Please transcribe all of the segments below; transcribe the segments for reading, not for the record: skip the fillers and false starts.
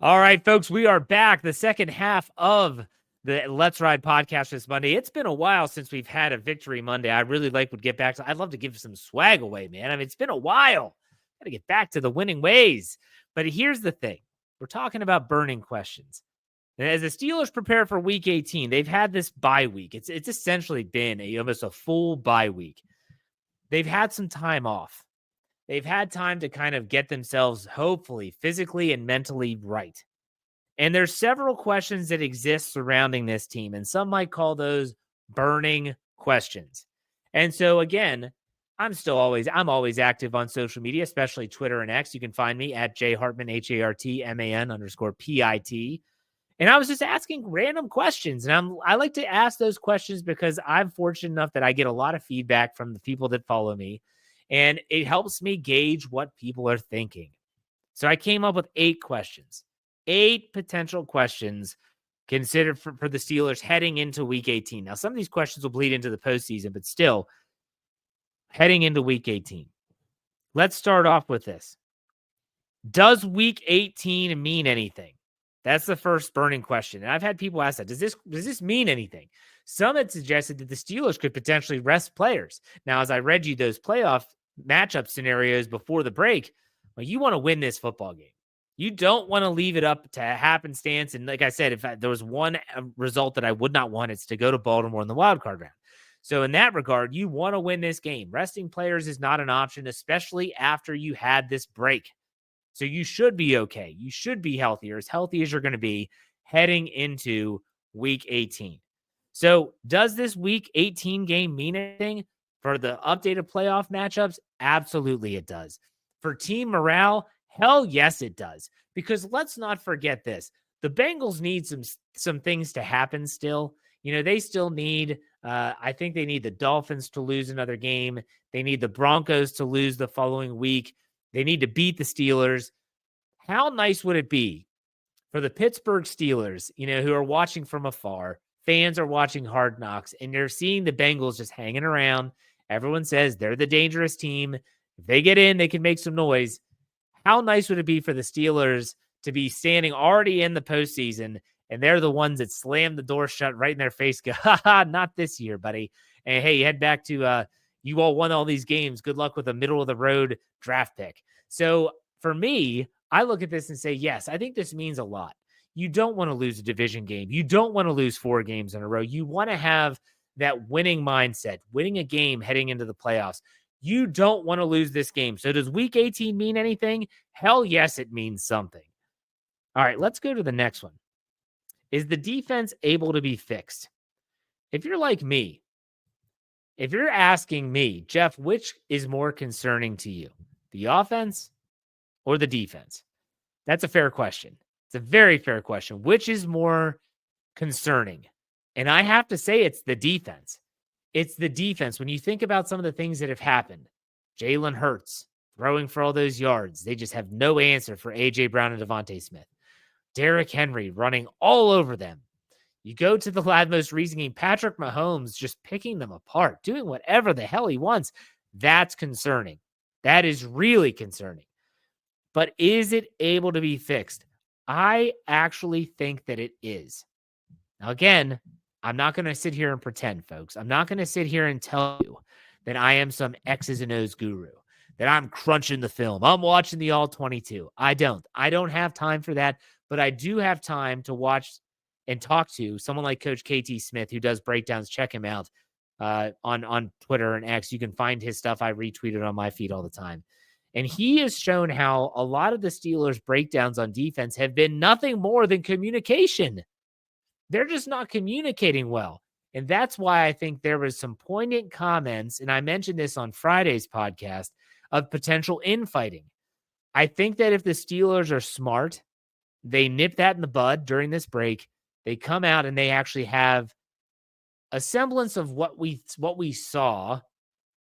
All right, folks, we are back. The second half of the Let's Ride podcast this Monday. It's been a while since we've had a Victory Monday. I really would get back to. I'd love to give some swag away, man. I mean, it's been a while. Got to get back to the winning ways. But here's the thing: we're talking about burning questions. And as the Steelers prepare for Week 18, they've had this bye week. It's essentially been almost a full bye week. They've had some time off. They've had time to kind of get themselves, hopefully, physically and mentally right. And there's several questions that exist surrounding this team, and some might call those burning questions. And so, again, I'm always active on social media, especially Twitter and X. You can find me at jhartman, HARTMAN_PIT. And I was just asking random questions. And I like to ask those questions because I'm fortunate enough that I get a lot of feedback from the people that follow me. And it helps me gauge what people are thinking. So I came up with 8 questions, 8 potential questions considered for the Steelers heading into Week 18. Now, some of these questions will bleed into the postseason, but still, heading into Week 18. Let's start off with this. Does Week 18 mean anything? That's the first burning question. And I've had people ask that. Does this mean anything? Some had suggested that the Steelers could potentially rest players. Now, as I read you those playoff matchup scenarios before the break, well, you want to win this football game. You don't want to leave it up to happenstance. And like I said, if there was one result that I would not want, it's to go to Baltimore in the wild card round. So in that regard, you want to win this game. Resting players is not an option, especially after you had this break. So you should be okay. You should be healthier, as healthy as you're going to be heading into Week 18. So does this Week 18 game mean anything for the updated playoff matchups? Absolutely it does. For team morale, hell yes it does. Because let's not forget this. The Bengals need some things to happen still. You know, they still need, I think they need the Dolphins to lose another game. They need the Broncos to lose the following week. They need to beat the Steelers. How nice would it be for the Pittsburgh Steelers, you know, who are watching from afar? Fans are watching Hard Knocks, and they're seeing the Bengals just hanging around. Everyone says they're the dangerous team. If they get in, they can make some noise. How nice would it be for the Steelers to be standing already in the postseason, and they're the ones that slam the door shut right in their face, go, ha, not this year, buddy. And hey, head back to you all won all these games. Good luck with a middle-of-the-road draft pick. So for me, I look at this and say, yes, I think this means a lot. You don't want to lose a division game. You don't want to lose 4 games in a row. You want to have that winning mindset, winning a game heading into the playoffs. You don't want to lose this game. So does Week 18 mean anything? Hell yes, it means something. All right, let's go to the next one. Is the defense able to be fixed? If you're like me, if you're asking me, Jeff, which is more concerning to you, the offense or the defense? That's a fair question. It's a very fair question. Which is more concerning? And I have to say it's the defense. It's the defense. When you think about some of the things that have happened, Jalen Hurts throwing for all those yards, they just have no answer for A.J. Brown and Devontae Smith. Derrick Henry running all over them. You go to the most recent game, Patrick Mahomes just picking them apart, doing whatever the hell he wants. That's concerning. That is really concerning. But is it able to be fixed? I actually think that it is. Now, again, I'm not going to sit here and pretend, folks. I'm not going to sit here and tell you that I am some X's and O's guru, that I'm crunching the film. I'm watching the all 22. I don't have time for that, but I do have time to watch and talk to someone like Coach KT Smith, who does breakdowns. Check him out on Twitter and X. You can find his stuff. I retweet it on my feed all the time. And he has shown how a lot of the Steelers' breakdowns on defense have been nothing more than communication. They're just not communicating well. And that's why I think there was some poignant comments, and I mentioned this on Friday's podcast, of potential infighting. I think that if the Steelers are smart, they nip that in the bud during this break. They come out and they actually have a semblance of what we saw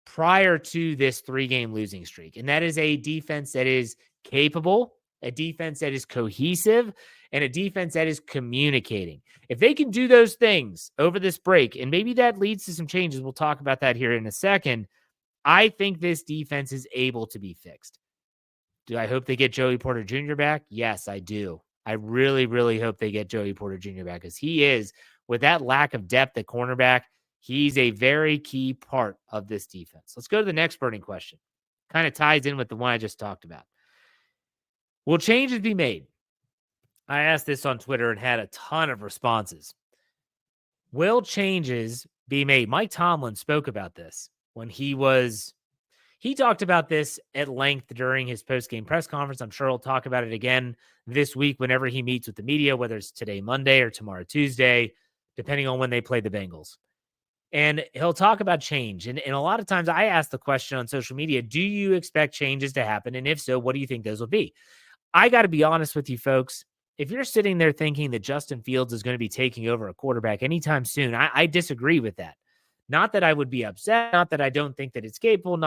prior to this 3-game losing streak. And that is a defense that is capable, a defense that is cohesive, and a defense that is communicating. If they can do those things over this break, and maybe that leads to some changes, we'll talk about that here in a second, I think this defense is able to be fixed. Do I hope they get Joey Porter Jr. back? Yes, I do. I really, really hope they get Joey Porter Jr. back because he is, with that lack of depth at cornerback, he's a very key part of this defense. Let's go to the next burning question. Kind of ties in with the one I just talked about. Will changes be made? I asked this on Twitter and had a ton of responses. Will changes be made? Mike Tomlin spoke about this when he talked about this at length during his post-game press conference. I'm sure he'll talk about it again this week whenever he meets with the media, whether it's today, Monday, or tomorrow, Tuesday, depending on when they play the Bengals. And he'll talk about change. And a lot of times I ask the question on social media, do you expect changes to happen? And if so, what do you think those will be? I got to be honest with you folks. If you're sitting there thinking that Justin Fields is going to be taking over a quarterback anytime soon, I disagree with that. Not that I would be upset, not that I don't think that it's capable,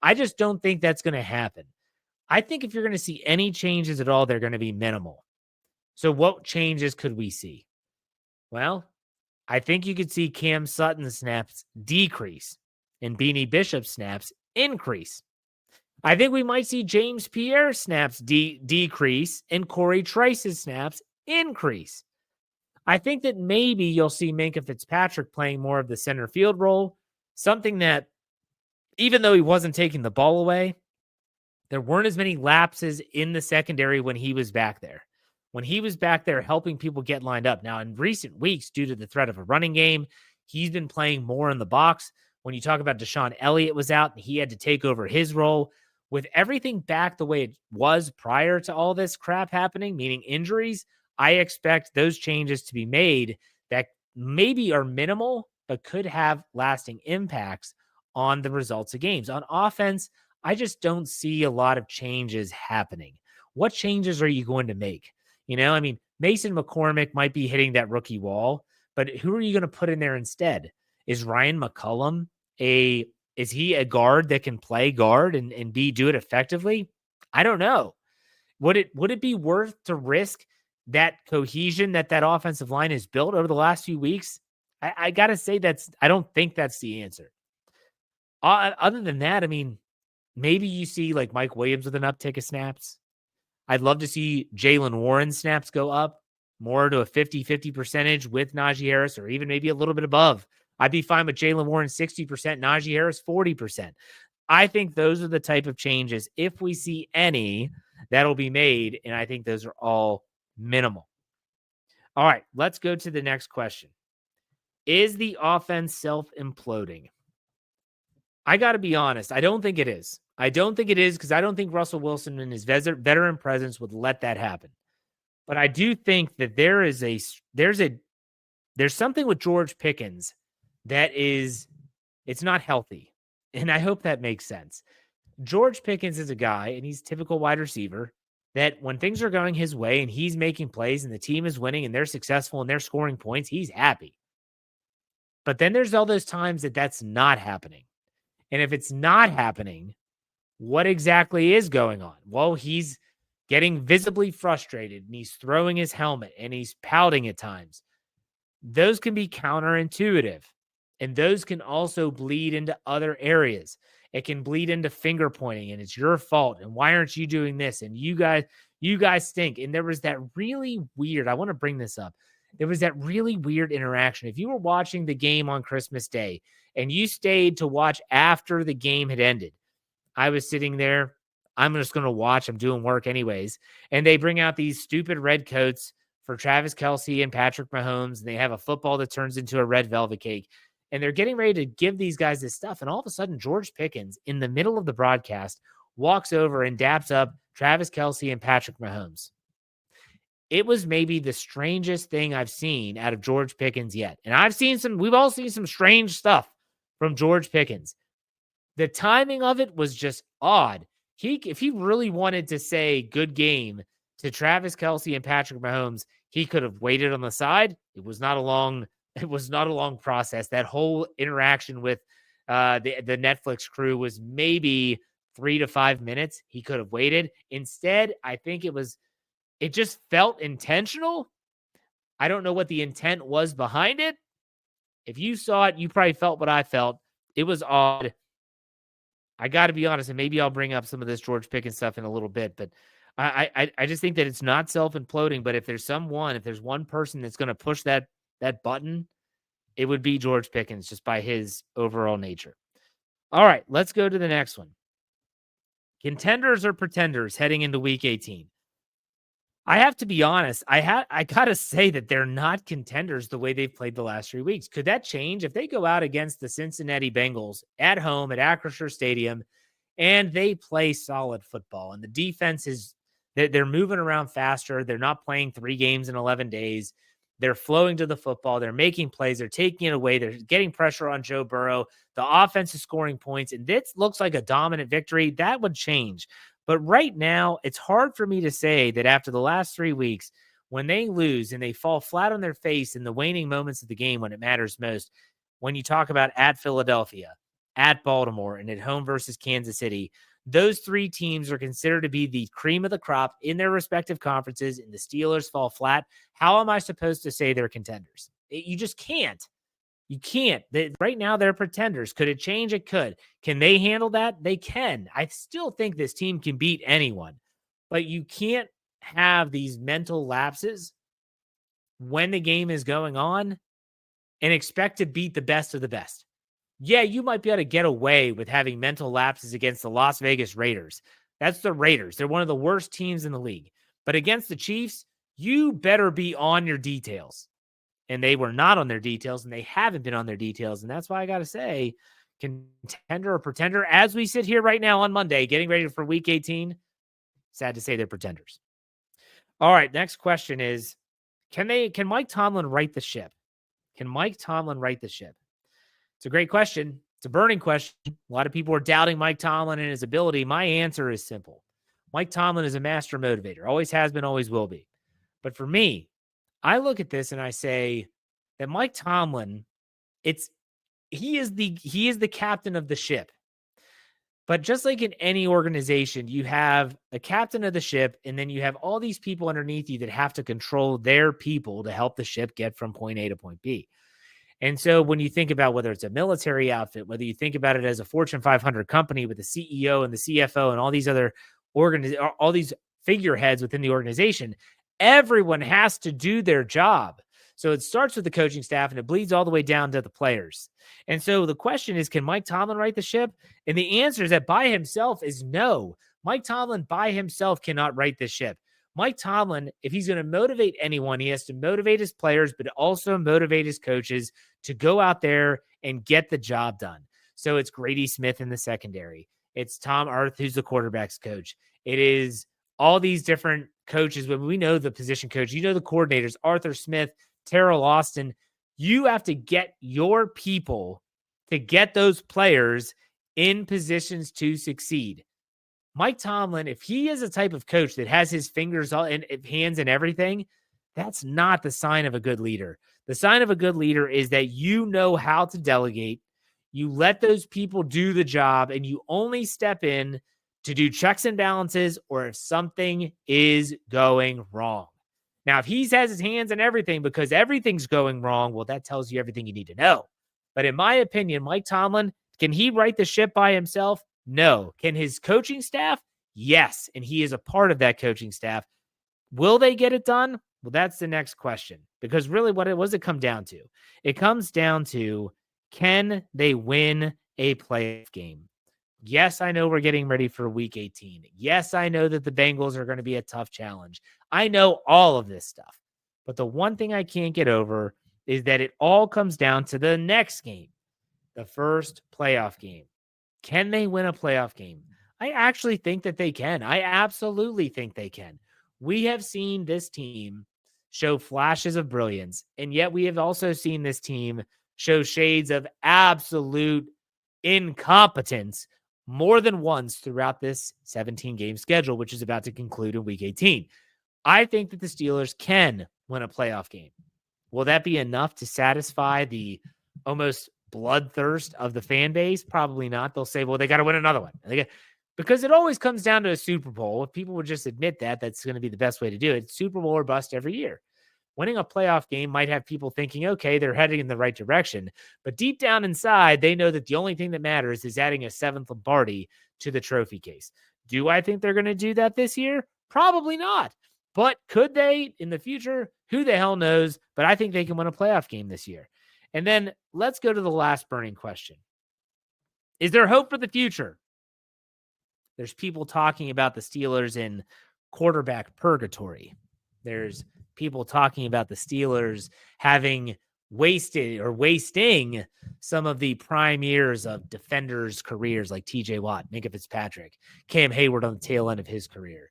I just don't think that's going to happen. I think if you're going to see any changes at all, they're going to be minimal. So what changes could we see? Well, I think you could see Cam Sutton's snaps decrease and Beanie Bishop's snaps increase. I think we might see James Pierre's snaps decrease and Corey Trice's snaps increase. I think that maybe you'll see Minkah Fitzpatrick playing more of the center field role, something that, even though he wasn't taking the ball away, there weren't as many lapses in the secondary when he was back there. When he was back there helping people get lined up. Now, in recent weeks, due to the threat of a running game, he's been playing more in the box. When you talk about Deshaun Elliott was out and he had to take over his role, with everything back the way it was prior to all this crap happening, meaning injuries, I expect those changes to be made that maybe are minimal, but could have lasting impacts on the results of games. On offense, I just don't see a lot of changes happening. What changes are you going to make? Mason McCormick might be hitting that rookie wall, but who are you going to put in there instead? Is Ryan McCullum is he a guard that can play guard and do it effectively? I don't know. Would it be worth to risk that cohesion that offensive line has built over the last few weeks? I got to say I don't think that's the answer. Other than that, maybe you see like Mike Williams with an uptick of snaps. I'd love to see Jaylen Warren's snaps go up more to a 50-50 percentage with Najee Harris, or even maybe a little bit above. I'd be fine with Jaylen Warren 60%, Najee Harris 40%. I think those are the type of changes, if we see any, that'll be made, and I think those are all minimal. All right, let's go to the next question. Is the offense self-imploding? I got to be honest. I don't think it is. I don't think it is because I don't think Russell Wilson and his veteran presence would let that happen. But I do think that there's something with George Pickens that it's not healthy. And I hope that makes sense. George Pickens is a guy, and he's typical wide receiver, that when things are going his way and he's making plays and the team is winning and they're successful and they're scoring points, he's happy. But then there's all those times that's not happening. And if it's not happening, what exactly is going on? Well, he's getting visibly frustrated and he's throwing his helmet and he's pouting at times. Those can be counterintuitive, and those can also bleed into other areas. It can bleed into finger pointing, and it's your fault. And why aren't you doing this? And you guys stink. And there was that really weird, I want to bring this up. There was that really weird interaction. If you were watching the game on Christmas Day and you stayed to watch after the game had ended, I was sitting there. I'm just going to watch. I'm doing work anyways. And they bring out these stupid red coats for Travis Kelce and Patrick Mahomes. And they have a football that turns into a red velvet cake. And they're getting ready to give these guys this stuff. And all of a sudden, George Pickens, in the middle of the broadcast, walks over and daps up Travis Kelce and Patrick Mahomes. It was maybe the strangest thing I've seen out of George Pickens yet. And we've all seen some strange stuff from George Pickens. The timing of it was just odd. If he really wanted to say good game to Travis Kelce and Patrick Mahomes, he could have waited on the side. It was not a long process. That whole interaction with the Netflix crew was maybe 3 to 5 minutes. He could have waited. Instead, I think it just felt intentional. I don't know what the intent was behind it. If you saw it, you probably felt what I felt. It was odd. I got to be honest, and maybe I'll bring up some of this George Pickens stuff in a little bit, but I just think that it's not self-imploding, but if there's one person that's going to push that button, it would be George Pickens just by his overall nature. All right, let's go to the next one. Contenders or pretenders heading into week 18? I have to be honest. I gotta say that they're not contenders the way they've played the last 3 weeks. Could that change if they go out against the Cincinnati Bengals at home at Acrisure Stadium and they play solid football and the defense is they're moving around faster. They're not playing 3 games in 11 days. They're flowing to the football. They're making plays. They're taking it away. They're getting pressure on Joe Burrow. The offense is scoring points, and this looks like a dominant victory. That would change. But right now, it's hard for me to say that after the last 3 weeks, when they lose and they fall flat on their face in the waning moments of the game when it matters most, when you talk about at Philadelphia, at Baltimore, and at home versus Kansas City, those 3 teams are considered to be the cream of the crop in their respective conferences, and the Steelers fall flat. How am I supposed to say they're contenders? You just can't. You can't. Right now, they're pretenders. Could it change? It could. Can they handle that? They can. I still think this team can beat anyone, but you can't have these mental lapses when the game is going on and expect to beat the best of the best. Yeah, you might be able to get away with having mental lapses against the Las Vegas Raiders. That's the Raiders. They're one of the worst teams in the league. But against the Chiefs, you better be on your details. And they were not on their details, and they haven't been on their details. And that's why I got to say, contender or pretender, as we sit here right now on Monday, getting ready for week 18, sad to say they're pretenders. All right, next question is, can Mike Tomlin right the ship? Can Mike Tomlin right the ship? It's a great question. It's a burning question. A lot of people are doubting Mike Tomlin and his ability. My answer is simple. Mike Tomlin is a master motivator. Always has been, always will be. But for me, I look at this and I say that Mike Tomlin, he is the captain of the ship. But just like in any organization, you have a captain of the ship, and then you have all these people underneath you that have to control their people to help the ship get from point A to point B. And so when you think about whether it's a military outfit, whether you think about it as a Fortune 500 company with the CEO and the CFO and all these other all these figureheads within the organization, everyone has to do their job. So it starts with the coaching staff and it bleeds all the way down to the players. And so the question is, can Mike Tomlin right the ship? And the answer is that by himself is no. Mike Tomlin by himself cannot right the ship. Mike Tomlin, if he's going to motivate anyone, he has to motivate his players, but also motivate his coaches to go out there and get the job done. So it's Grady Smith in the secondary. It's Tom Arth, who's the quarterback's coach. It is all these different coaches. When we know the position coach, you know the coordinators, Arthur Smith, Terrell Austin. You have to get your people to get those players in positions to succeed. Mike Tomlin, if he is a type of coach that has his fingers and hands in everything, that's not the sign of a good leader. The sign of a good leader is that you know how to delegate, you let those people do the job, and you only step in to do checks and balances or if something is going wrong. Now, if he has his hands in everything because everything's going wrong, well, that tells you everything you need to know. But in my opinion, Mike Tomlin, can he right the ship by himself? No. Can his coaching staff? Yes. And he is a part of that coaching staff. Will they get it done? Well, that's the next question. Because really, what does it come down to? It comes down to, can they win a playoff game? Yes, I know we're getting ready for week 18. Yes, I know that the Bengals are going to be a tough challenge. I know all of this stuff. But the one thing I can't get over is that it all comes down to the next game, the first playoff game. Can they win a playoff game? I actually think that they can. I absolutely think they can. We have seen this team show flashes of brilliance, and yet we have also seen this team show shades of absolute incompetence more than once throughout this 17-game schedule, which is about to conclude in week 18. I think that the Steelers can win a playoff game. Will that be enough to satisfy the almost bloodthirst of the fan base? Probably not. They'll say, well, they got to win another one. Because it always comes down to a Super Bowl. If people would just admit that, that's going to be the best way to do it. Super Bowl or bust every year. Winning a playoff game might have people thinking, okay, they're heading in the right direction. But deep down inside, they know that the only thing that matters is adding a 7th Lombardi to the trophy case. Do I think they're going to do that this year? Probably not. But could they in the future? Who the hell knows? But I think they can win a playoff game this year. And then let's go to the last burning question. Is there hope for the future? There's people talking about the Steelers in quarterback purgatory. There's people talking about the Steelers having wasted or wasting some of the prime years of defenders' careers like TJ Watt, Minka Fitzpatrick, Cam Hayward on the tail end of his career.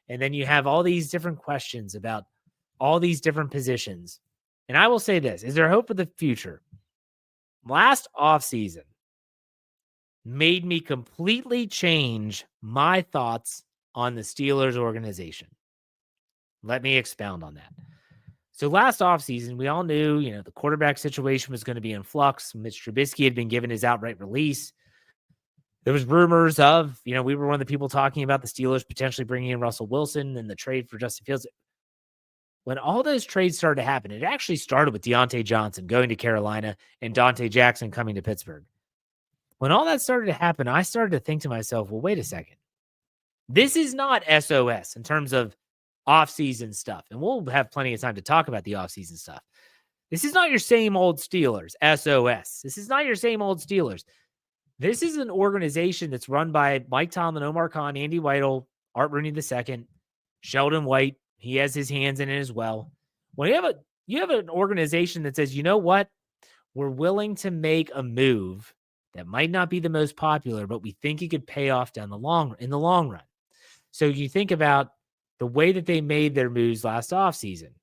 And then you have all these different questions about all these different positions. And I will say this, is there hope for the future? Last offseason made me completely change my thoughts on the Steelers organization. Let me expound on that. So last offseason, we all knew, the quarterback situation was going to be in flux. Mitch Trubisky had been given his outright release. There was rumors of, we were one of the people talking about the Steelers potentially bringing in Russell Wilson and the trade for Justin Fields. When all those trades started to happen, it actually started with Deontay Johnson going to Carolina and Dante Jackson coming to Pittsburgh. When all that started to happen, I started to think to myself, well, wait a second. This is not SOS in terms of offseason stuff. And we'll have plenty of time to talk about the offseason stuff. This is not your same old Steelers, SOS. This is not your same old Steelers. This is an organization that's run by Mike Tomlin, Omar Khan, Andy Weidel, Art Rooney II, Sheldon White. He has his hands in it as well. When you have an organization that says, you know what? We're willing to make a move that might not be the most popular, but we think it could pay off in the long run. So you think about the way that they made their moves last offseason.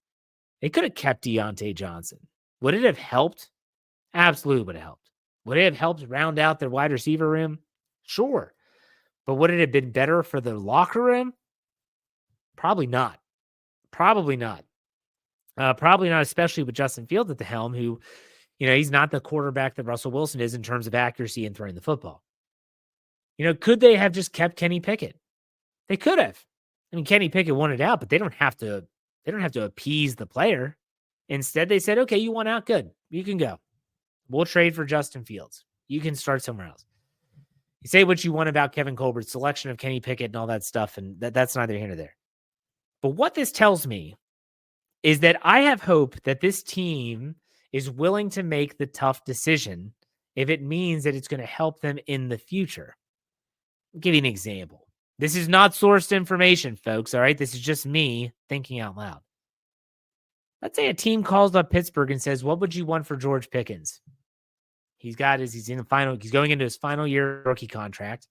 They could have kept Deontay Johnson. Would it have helped? Absolutely would have helped. Would it have helped round out their wide receiver room? Sure. But would it have been better for the locker room? Probably not. Probably not, especially with Justin Fields at the helm, who, he's not the quarterback that Russell Wilson is in terms of accuracy and throwing the football. Could they have just kept Kenny Pickett? They could have. I mean, Kenny Pickett wanted out, but they don't have to appease the player. Instead, they said, okay, you want out? Good. You can go. We'll trade for Justin Fields. You can start somewhere else. You say what you want about Kevin Colbert's selection of Kenny Pickett and all that stuff, and that's neither here nor there. But what this tells me is that I have hope that this team is willing to make the tough decision if it means that it's going to help them in the future. I'll give you an example. This is not sourced information, folks, all right? This is just me thinking out loud. Let's say a team calls up Pittsburgh and says, what would you want for George Pickens? He's going into his final year rookie contract.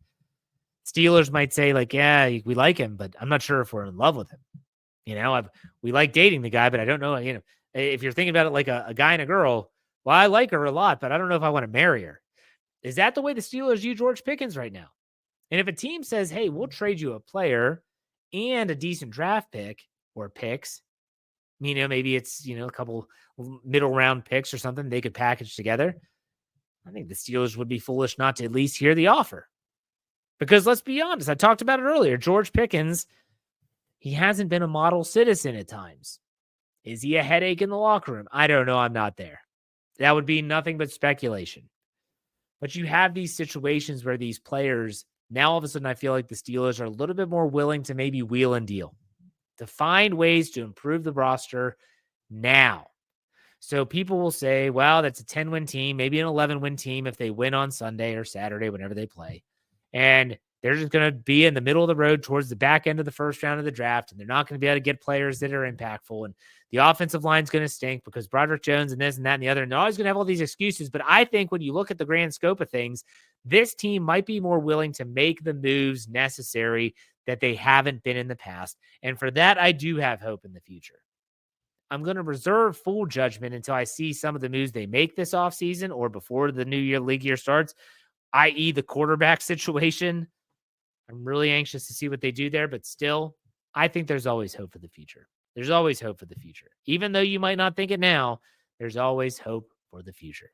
Steelers might say, yeah, we like him, but I'm not sure if we're in love with him. We like dating the guy, but I don't know, if you're thinking about it like a guy and a girl, well, I like her a lot, but I don't know if I want to marry her. Is that the way the Steelers view George Pickens right now? And if a team says, hey, we'll trade you a player and a decent draft pick or picks, maybe it's, a couple middle round picks or something they could package together. I think the Steelers would be foolish not to at least hear the offer. Because let's be honest, I talked about it earlier. George Pickens, he hasn't been a model citizen at times. Is he a headache in the locker room? I don't know. I'm not there. That would be nothing but speculation. But you have these situations where these players, now all of a sudden I feel like the Steelers are a little bit more willing to maybe wheel and deal, to find ways to improve the roster now. So people will say, well, that's a 10-win team, maybe an 11-win team if they win on Sunday or Saturday, whenever they play. And they're just going to be in the middle of the road towards the back end of the first round of the draft, and they're not going to be able to get players that are impactful. And the offensive line's going to stink because Broderick Jones and this and that and the other, and they're always going to have all these excuses. But I think when you look at the grand scope of things, this team might be more willing to make the moves necessary that they haven't been in the past. And for that, I do have hope in the future. I'm going to reserve full judgment until I see some of the moves they make this offseason or before the league year starts, i.e. the quarterback situation. I'm really anxious to see what they do there, but still, I think there's always hope for the future. There's always hope for the future. Even though you might not think it now, there's always hope for the future.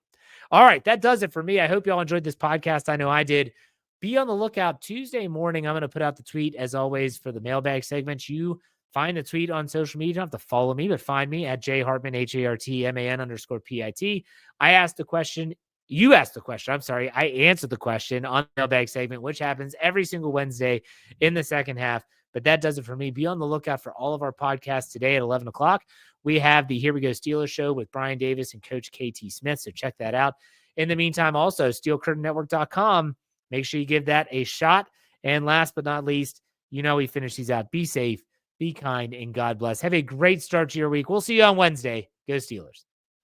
All right, that does it for me. I hope y'all enjoyed this podcast. I know I did. Be on the lookout. Tuesday morning, I'm going to put out the tweet, as always, for the mailbag segment. You find the tweet on social media. You don't have to follow me, but find me at jhartman, HARTMAN_PIT. I asked the question. You asked the question. I'm sorry. I answered the question on the mailbag segment, which happens every single Wednesday in the second half. But that does it for me. Be on the lookout for all of our podcasts today at 11 o'clock. We have the Here We Go Steelers show with Brian Davis and Coach KT Smith, so check that out. In the meantime, also, SteelCurtainNetwork.com. Make sure you give that a shot. And last but not least, we finish these out. Be safe, be kind, and God bless. Have a great start to your week. We'll see you on Wednesday. Go Steelers.